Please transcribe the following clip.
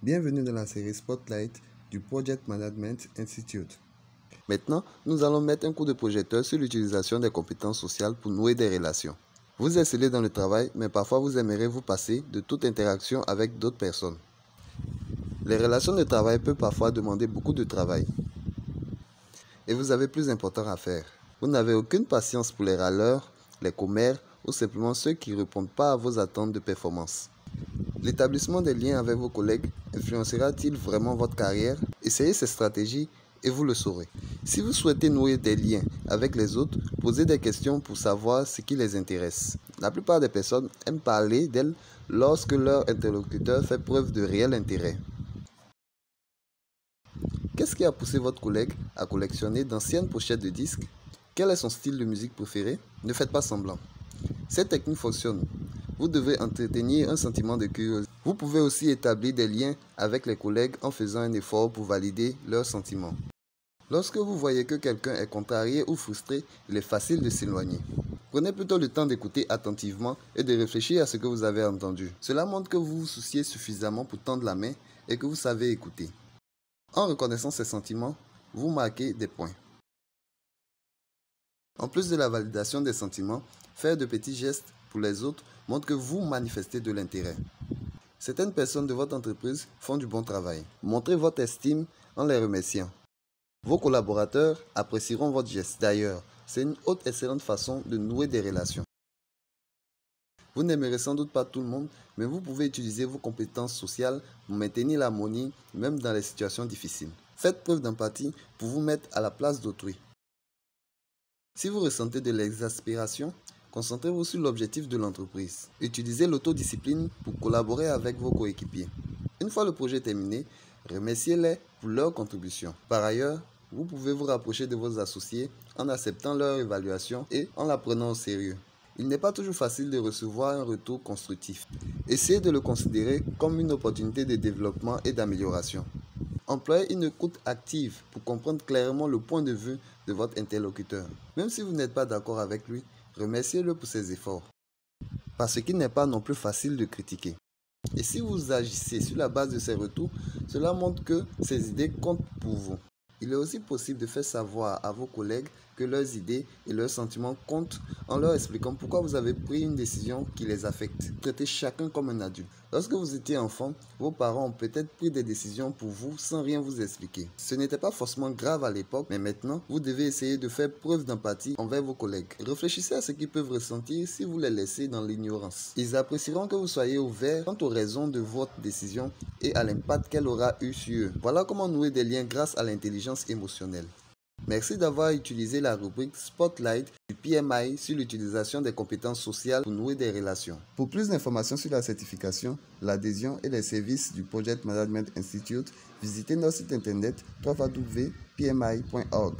Bienvenue dans la série Spotlight du Project Management Institute. Maintenant, nous allons mettre un coup de projecteur sur l'utilisation des compétences sociales pour nouer des relations. Vous excellez dans le travail, mais parfois vous aimeriez vous passer de toute interaction avec d'autres personnes. Les relations de travail peuvent parfois demander beaucoup de travail. Et vous avez plus important à faire. Vous n'avez aucune patience pour les râleurs, les commères ou simplement ceux qui ne répondent pas à vos attentes de performance. L'établissement des liens avec vos collègues influencera-t-il vraiment votre carrière? Essayez ces stratégies et vous le saurez. Si vous souhaitez nouer des liens avec les autres, posez des questions pour savoir ce qui les intéresse. La plupart des personnes aiment parler d'elles lorsque leur interlocuteur fait preuve de réel intérêt. Qu'est-ce qui a poussé votre collègue à collectionner d'anciennes pochettes de disques? Quel est son style de musique préféré? Ne faites pas semblant. Cette technique fonctionne. Vous devez entretenir un sentiment de curiosité. Vous pouvez aussi établir des liens avec les collègues en faisant un effort pour valider leurs sentiments. Lorsque vous voyez que quelqu'un est contrarié ou frustré, il est facile de s'éloigner. Prenez plutôt le temps d'écouter attentivement et de réfléchir à ce que vous avez entendu. Cela montre que vous vous souciez suffisamment pour tendre la main et que vous savez écouter. En reconnaissant ces sentiments, vous marquez des points. En plus de la validation des sentiments, faire de petits gestes pour les autres montre que vous manifestez de l'intérêt. Certaines personnes de votre entreprise font du bon travail. Montrez votre estime en les remerciant. Vos collaborateurs apprécieront votre geste. D'ailleurs, c'est une autre excellente façon de nouer des relations. Vous n'aimerez sans doute pas tout le monde, mais vous pouvez utiliser vos compétences sociales pour maintenir l'harmonie même dans les situations difficiles. Faites preuve d'empathie pour vous mettre à la place d'autrui. Si vous ressentez de l'exaspération, concentrez-vous sur l'objectif de l'entreprise. Utilisez l'autodiscipline pour collaborer avec vos coéquipiers. Une fois le projet terminé, remerciez-les pour leur contribution. Par ailleurs, vous pouvez vous rapprocher de vos associés en acceptant leur évaluation et en la prenant au sérieux. Il n'est pas toujours facile de recevoir un retour constructif. Essayez de le considérer comme une opportunité de développement et d'amélioration. Employez une écoute active pour comprendre clairement le point de vue de votre interlocuteur. Même si vous n'êtes pas d'accord avec lui, remerciez-le pour ses efforts. Parce qu'il n'est pas non plus facile de critiquer. Et si vous agissez sur la base de ces retours, cela montre que ces idées comptent pour vous. Il est aussi possible de faire savoir à vos collègues que leurs idées et leurs sentiments comptent en leur expliquant pourquoi vous avez pris une décision qui les affecte. Traitez chacun comme un adulte. Lorsque vous étiez enfant, vos parents ont peut-être pris des décisions pour vous sans rien vous expliquer. Ce n'était pas forcément grave à l'époque, mais maintenant, vous devez essayer de faire preuve d'empathie envers vos collègues. Réfléchissez à ce qu'ils peuvent ressentir si vous les laissez dans l'ignorance. Ils apprécieront que vous soyez ouvert quant aux raisons de votre décision et à l'impact qu'elle aura eu sur eux. Voilà comment nouer des liens grâce à l'intelligence émotionnelle. Merci d'avoir utilisé la rubrique Spotlight du PMI sur l'utilisation des compétences sociales pour nouer des relations. Pour plus d'informations sur la certification, l'adhésion et les services du Project Management Institute, visitez notre site internet www.pmi.org.